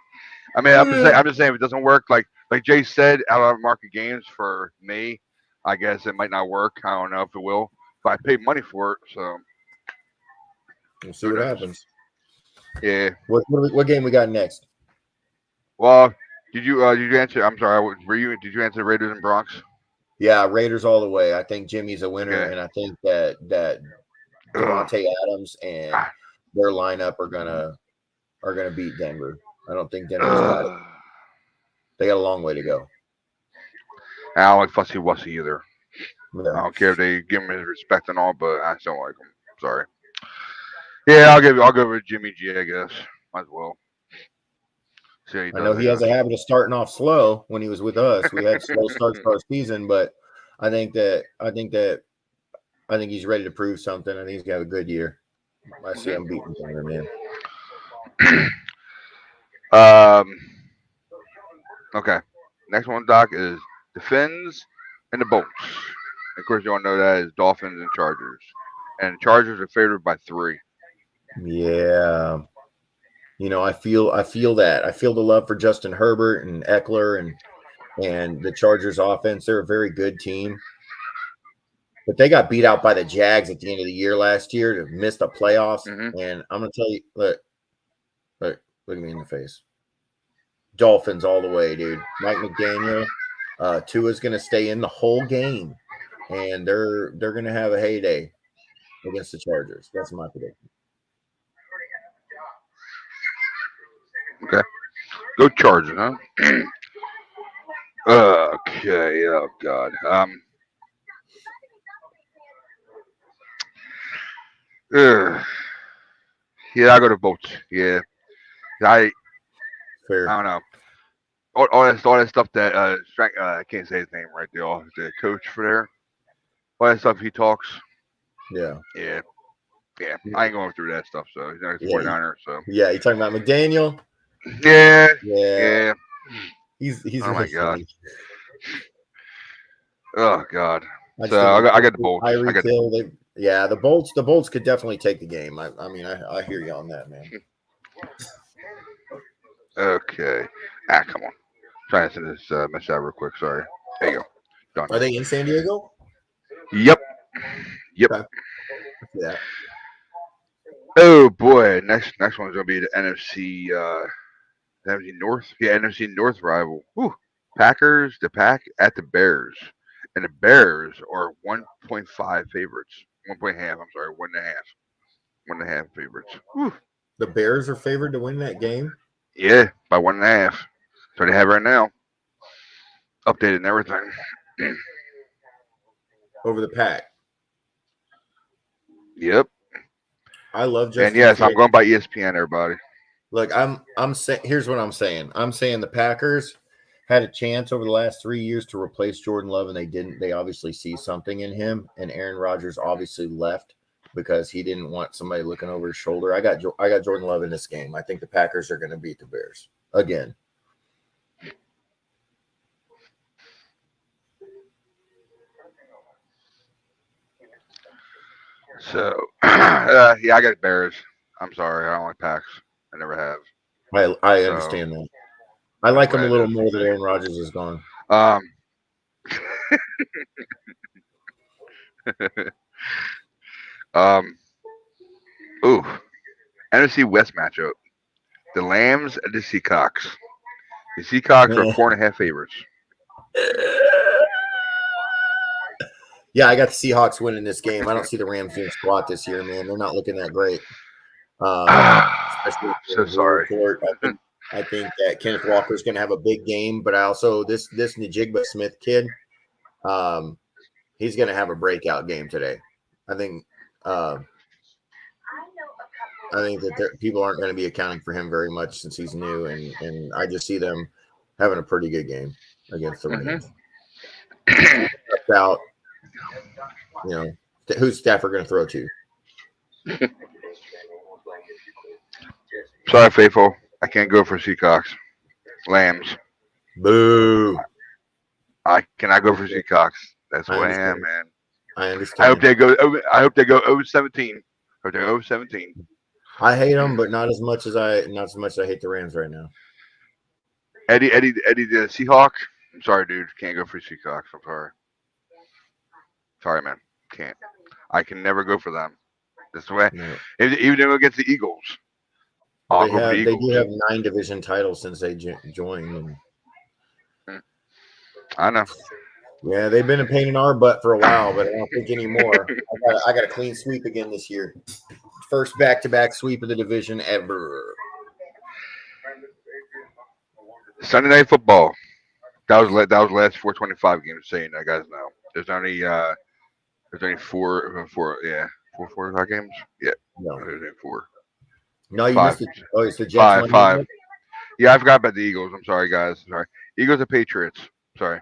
I mean, I'm just saying, if it doesn't work, like Jay said, out of market games for me, I guess it might not work. I don't know if it will, but I paid money for it, so We'll see what happens. Yeah. What game we got next? Well, did you answer? I'm sorry. Did you answer Raiders and Bronx? Yeah, Raiders all the way. I think Jimmy's a winner, Okay. and I think that Devontae Adams and their lineup are gonna beat Denver. I don't think Denver's got it. They got a long way to go. I don't like Fussy Wussy either. Yeah. I don't care if they give him his respect and all, but I just don't like him. Sorry. Yeah, I'll go with Jimmy G. I guess might as well. See how he I know does, he has a habit of starting off slow when he was with us. We had slow starts to our season, but I think he's ready to prove something. I think he's got a good year. I see him beating Denver, man. Okay. Next one, Doc, is the Fins and the Bolts. Of course, you all know that is Dolphins and Chargers, and the Chargers are favored by 3. Yeah. I feel that. I feel the love for Justin Herbert and Eckler and the Chargers offense. They're a very good team. But they got beat out by the Jags at the end of the year last year to miss the playoffs. Mm-hmm. And I'm gonna tell you, look at me in the face. Dolphins all the way, dude. Mike McDaniel, Tua's gonna stay in the whole game, and they're gonna have a heyday against the Chargers. That's my prediction. Okay. Go Chargers, huh? Okay. Oh God. Yeah, I go to Bolts. Yeah. Fair. I don't know. All that stuff that I can't say his name right there. The coach for there. All that stuff he talks. Yeah. Yeah. Yeah. I ain't going through that stuff. So he's not a 49er. So Yeah, you talking about McDaniel? yeah. Yeah. Yeah. He's Oh my really God. funny. Oh God. I So I got the Bolts. The Bolts could definitely take the game. I hear you on that, man. Okay. Come on. Trying to send this message out real quick. Sorry. There you go. Done. Are they in San Diego? Yep. Okay. Yeah. Oh boy. Next one's gonna be the NFC NFC North. Yeah, NFC North rival. Whew. Packers. The Pack at the Bears. and the Bears are 1.5 favorites. 1.5. I'm sorry, 1.5 favorites. Whew. The Bears are favored to win that game Yeah, by 1.5. So they have right now updated and everything. over the Pack. Yep. I love And Justin yes, I'm Fields. going by ESPN. Everybody. Look, I'm saying here's what I'm saying. I'm saying the Packers had a chance over the last 3 years to replace Jordan Love, and they didn't. They obviously see something in him, and Aaron Rodgers obviously left because he didn't want somebody looking over his shoulder. I got Jordan Love in this game. I think the Packers are going to beat the Bears again. So yeah, I got Bears. I'm sorry, I don't like Packs. I never have. I So understand that. I that's like him what a it little is. more that Aaron Rodgers is gone. Um. um. Ooh, NFC West matchup: the Lambs and the Seacocks. The Seacocks are 4.5 favorites. Yeah, I got the Seahawks winning this game. I don't see the Rams doing squat this year, man. They're not looking that great. Especially So in the sorry. report. I think that Kenneth Walker is going to have a big game, but I also this Najigba Smith kid, he's going to have a breakout game today. I think that people aren't going to be accounting for him very much since he's new, and I just see them having a pretty good game against the Rams. Out, who's Stafford going to throw to? Sorry, faithful. I can't go for Seacocks. Lambs. Boo. I cannot go for Seacocks. That's I what I understand. am, man. I I understand. hope they go. I hope they go 0-17. Hope they go 0-17. I hate them, but not as much as I hate the Rams right now. Eddie, the Seahawk. I'm sorry, dude. Can't go for Seahawks. I'm sorry. Sorry, man. Can't. I can never go for them. That's the way. No. Even though against the Eagles, Well, I'll go for the they Eagles. do have 9 division titles since they joined. I know. Yeah, they've been a pain in our butt for a while, but I don't think anymore. I got a clean sweep again this year. First back-to-back sweep of the division ever. Sunday Night Football. That was the last 425 games. Saying that, guys know. There's only four 4 games. Yeah, No, there's only 4. no, you 5. missed it. Oh, it's the Jets. 5. Yeah, I forgot about the Eagles. I'm sorry, guys. Sorry. Eagles and Patriots. Sorry.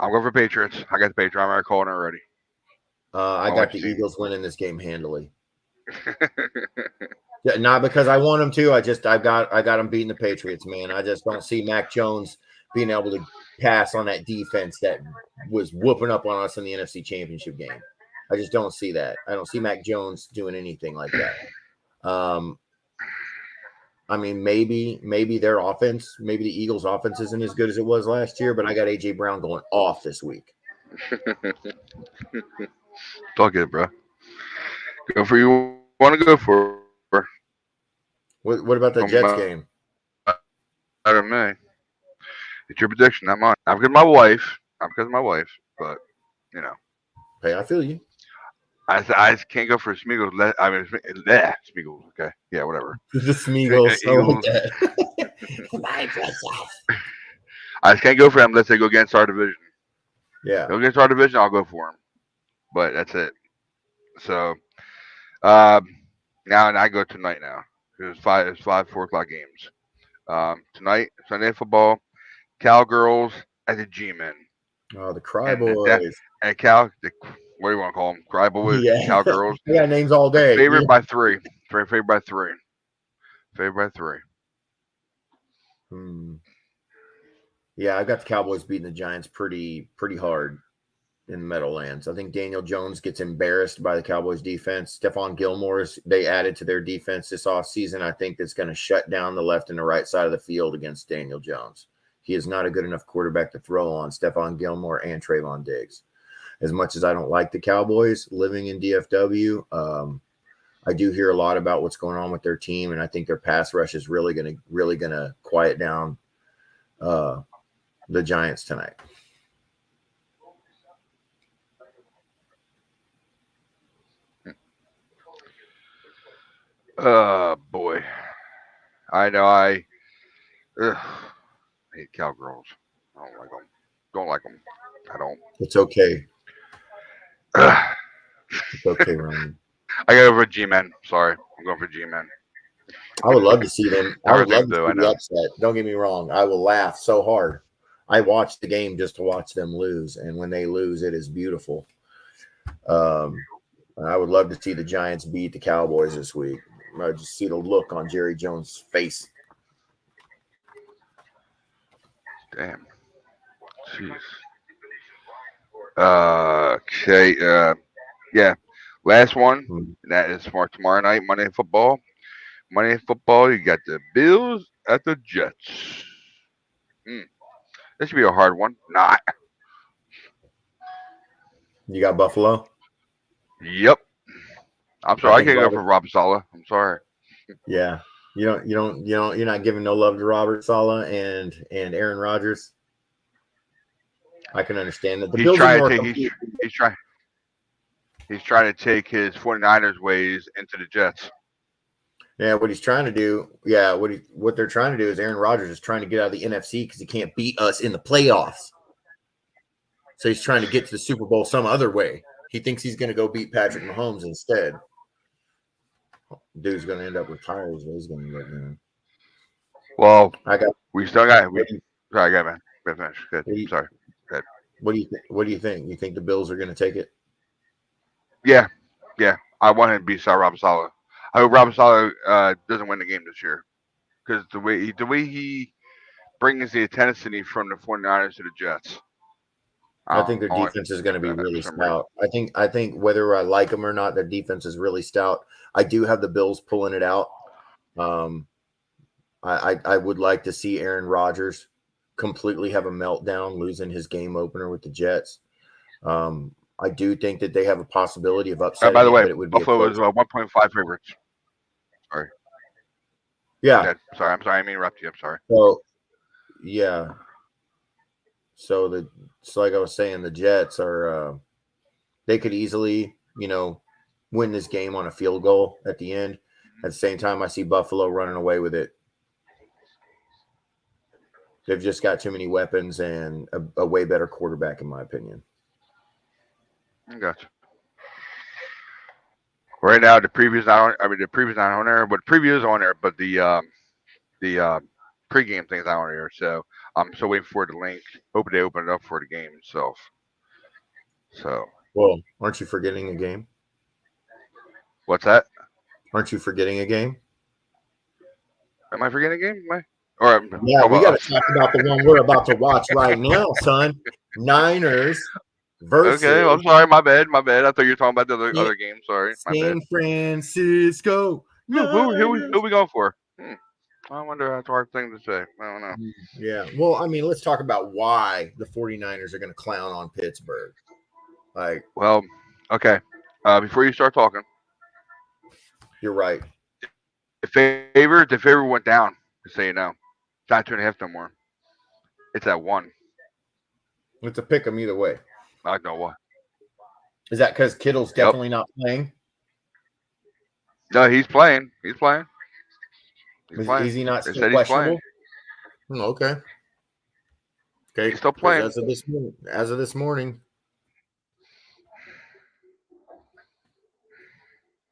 I'm going for Patriots. I got the Patriots. I'm already calling it already. I got the Eagles winning this game handily. Yeah, not because I want them to. I got them beating the Patriots, man. I just don't see Mac Jones being able to pass on that defense that was whooping up on us in the NFC Championship game. I just don't see that. I don't see Mac Jones doing anything like that. I mean, maybe their offense, maybe the Eagles' offense isn't as good as it was last year, but I got A.J. Brown going off this week. Talk it, bro. Go for you want to go for. What about the Jets game? I don't know. It's your prediction, not mine. I'm because my wife. But you know. Hey, I feel you. I just can't go for Smeagol. Smeagol. Okay, yeah, whatever. The Smeagol. I just can't go for them unless they go against our division. Yeah, go against our division, I'll go for them. But that's it. So, now I go tonight. Now it's 4 o'clock games. Tonight, Sunday football, Cowgirls at the G-Men. Oh, the Cry Boys. And what do you want to call them? Cry Boys, yeah. Cowgirls. I got names all day. Favorite by 3. Favorite by 3. Favorite by 3. Yeah, I got the Cowboys beating the Giants pretty hard in the Meadowlands. I think Daniel Jones gets embarrassed by the Cowboys defense. Stephon Gilmore's they added to their defense this offseason. I think that's going to shut down the left and the right side of the field against Daniel Jones. He is not a good enough quarterback to throw on Stephon Gilmore and Trayvon Diggs. As much as I don't like the Cowboys living in DFW, I do hear a lot about what's going on with their team, and I think their pass rush is really gonna quiet down the Giants tonight. Boy. I know ugh, hate cowgirls. I don't like them. Don't like them. I don't. It's okay. Ugh. It's okay, Ryan. I gotta go for G-Men. Sorry. I'm going for G-Men. I would love to see them. I would Hard love thing to to do, see I the know. upset. Don't get me wrong. I will laugh so hard. I watched the game just to watch them lose, and when they lose, it is beautiful. Um, I would love to see the Giants beat the Cowboys this week. I just see the look on Jerry Jones' face. Damn. Jeez. Okay. Yeah. Last one. Hmm. And that is for tomorrow night, Monday Night Football. Monday Night Football, you got the Bills at the Jets. This should be a hard one. Not. You got Buffalo? Yep. I'm I sorry. I think can't go Robert. for Rob Saleh. I'm sorry. Yeah. You're not giving no love to Robert Saleh and Aaron Rodgers. I can understand that. The He's Bills are trying more to take complete. he's trying to take his 49ers ways into the Jets. Yeah, what he's trying to do, what they're trying to do is Aaron Rodgers is trying to get out of the NFC because he can't beat us in the playoffs. So he's trying to get to the Super Bowl some other way. He thinks he's going to go beat Patrick Mahomes instead. Dude's going to end up retired. Is what he's going to end up doing. Well, I got. we still got sorry, I got man. Got to finish. Good. Sorry. Good. What do you think? What do you think? You think the Bills are going to take it? Yeah. Yeah. I want him to beat Rob Saleh. I hope Rob Saleh doesn't win the game this year. Because the way he brings the intensity from the 49ers to the Jets. I think their don't like defense is going to be that really for some reason. stout. I think whether I like them or not, their defense is really stout. I do have the Bills pulling it out. I would like to see Aaron Rodgers completely have a meltdown, losing his game opener with the Jets. I do think that they have a possibility of upsetting By the it, way, but it would be a Buffalo close. is 1.5 favorites. Sorry. Yeah. Good. Sorry. I'm sorry. I didn't mean to interrupt you. I'm sorry. So yeah. So like I was saying, the Jets are they could easily, win this game on a field goal at the end. At the same time, I see Buffalo running away with it. They've just got too many weapons and a way better quarterback, in my opinion. I gotcha. Right now, the preview's not on. I mean, the preview's not on there, but the preview is on there. But the pregame thing's not on there. So I'm still waiting for the link. Hoping they open it up for the game itself. So Well, aren't you forgetting a game? what's that? Aren't you forgetting a game? Am I forgetting a game? Am I? Or Yeah, we got to talk about the one we're about to watch right now, son. Niners versus Okay, well, I'm sorry. My bad. My bad. I thought you were talking about the other game. Sorry. My bad. San Francisco. Who we going for? I wonder. That's a hard thing to say. I don't know. Yeah. Well, I mean, let's talk about why the 49ers are going to clown on Pittsburgh. Well, okay. Before you start talking, you're right. The favor went down. Just so you know, it's not 2.5 no more. It's at 1. It's a pick 'em either way. I know what. Is that because Kittle's definitely not playing? No, he's playing. He's playing. Is he not still questionable? Okay. Okay. He's still playing. As of this morning.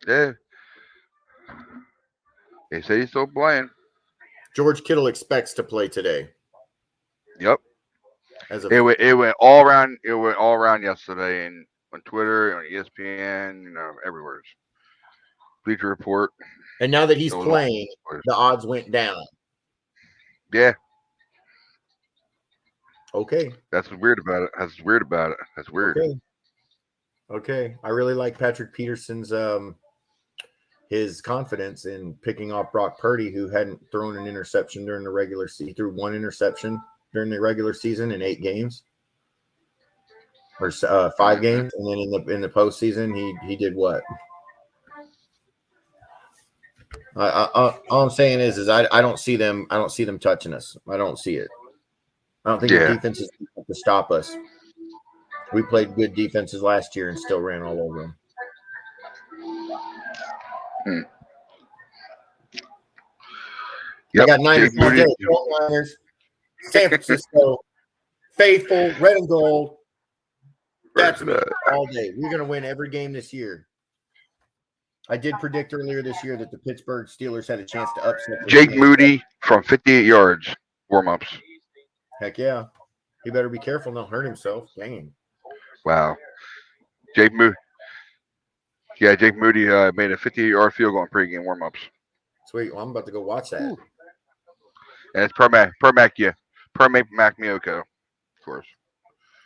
Yeah. They say he's still playing. George Kittle expects to play today. Yep. It went all around. It went all around yesterday, and on Twitter, on ESPN, everywhere. Bleacher Report. And now that he's playing, the odds went down. Yeah. Okay. That's weird about it. That's weird. Okay. I really like Patrick Peterson's his confidence in picking off Brock Purdy, who hadn't thrown an interception during the regular season. He threw 1 interception during the regular season in 8 games. Or 5 games. And then in the postseason, he did what? All I'm saying is I don't see them touching us. I don't see it. I don't think the defense is enough to stop us. We played good defenses last year and still ran all over them. I got Niners Jake all day. Moody. Go Niners. San Francisco, faithful, red and gold. That's me all day. We're going to win every game this year. I did predict earlier this year that the Pittsburgh Steelers had a chance to upset the Jake Steelers. Moody from 58 yards, warm-ups. Heck yeah. He better be careful not hurt himself. Dang. Wow. Jake Moody. Yeah, Jake Moody made a 58-yard field goal in pregame warm-ups. Sweet. Well, I'm about to go watch that. And it's per Mac Miyoko, of course.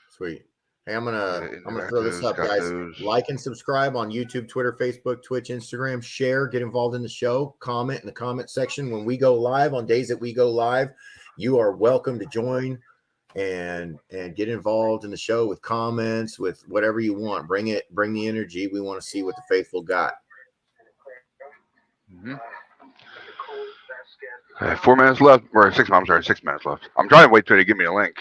Sweet. Hey, I'm gonna throw this up, guys. Like and subscribe on YouTube, Twitter, Facebook, Twitch, Instagram. Share, get involved in the show. Comment in the comment section when we go live. On days that we go live, you are welcome to join and get involved in the show with comments, with whatever you want. Bring the energy. We want to see what the faithful got. 4 minutes left, or 6 minutes. I'm sorry, 6 minutes left. I'm trying to wait till they give me a link.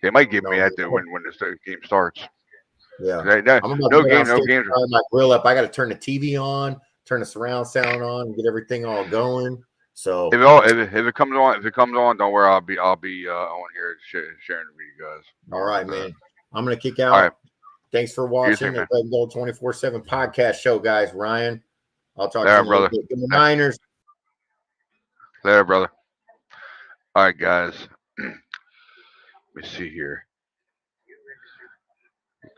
They might give me that when the game starts. Yeah. No games. Fire my grill up. I got to turn the TV on, turn the surround sound on, and get everything all going. So if it comes on, don't worry. I'll be on here sharing with you guys. All right, man. I'm gonna kick out. All right. Thanks for watching the Red and Gold 24/7 podcast show, guys. Ryan, I'll talk to you brother. Good Niners. There, brother. All right, guys. Let me see here.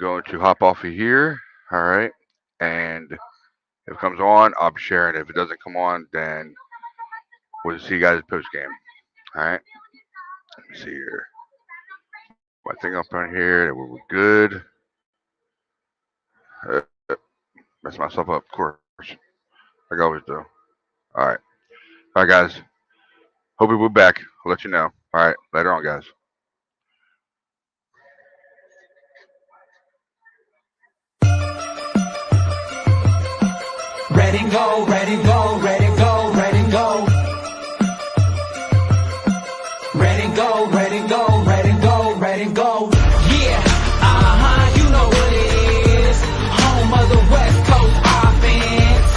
Going to hop off of here. All right. And if it comes on, I'll be sharing it. If it doesn't come on, then we'll see you guys post game. All right. Let me see here. My thing up on here that we're good. Mess myself up, of course. Like I always do. All right. All right, guys. Hope we'll be back. I'll let you know. All right. Later on, guys. Red and go, red and go, red and go, red and go. Red and go, red and go, red and go, red and go. Yeah, you know what it is. Home of the West Coast offense.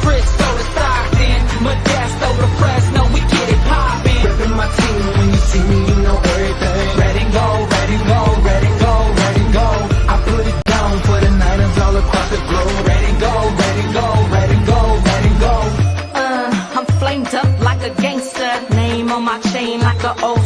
Frisco to Stockton, Modesto to Fresno, we get it poppin'. Rippin' my team, when you see me, you know everything. Red and go, red and go, red and go, red and go. I put it down for the Niners all across the globe. Red and go, red and go, red and go, red and go. I'm flamed up like a gangster, name on my chain like a old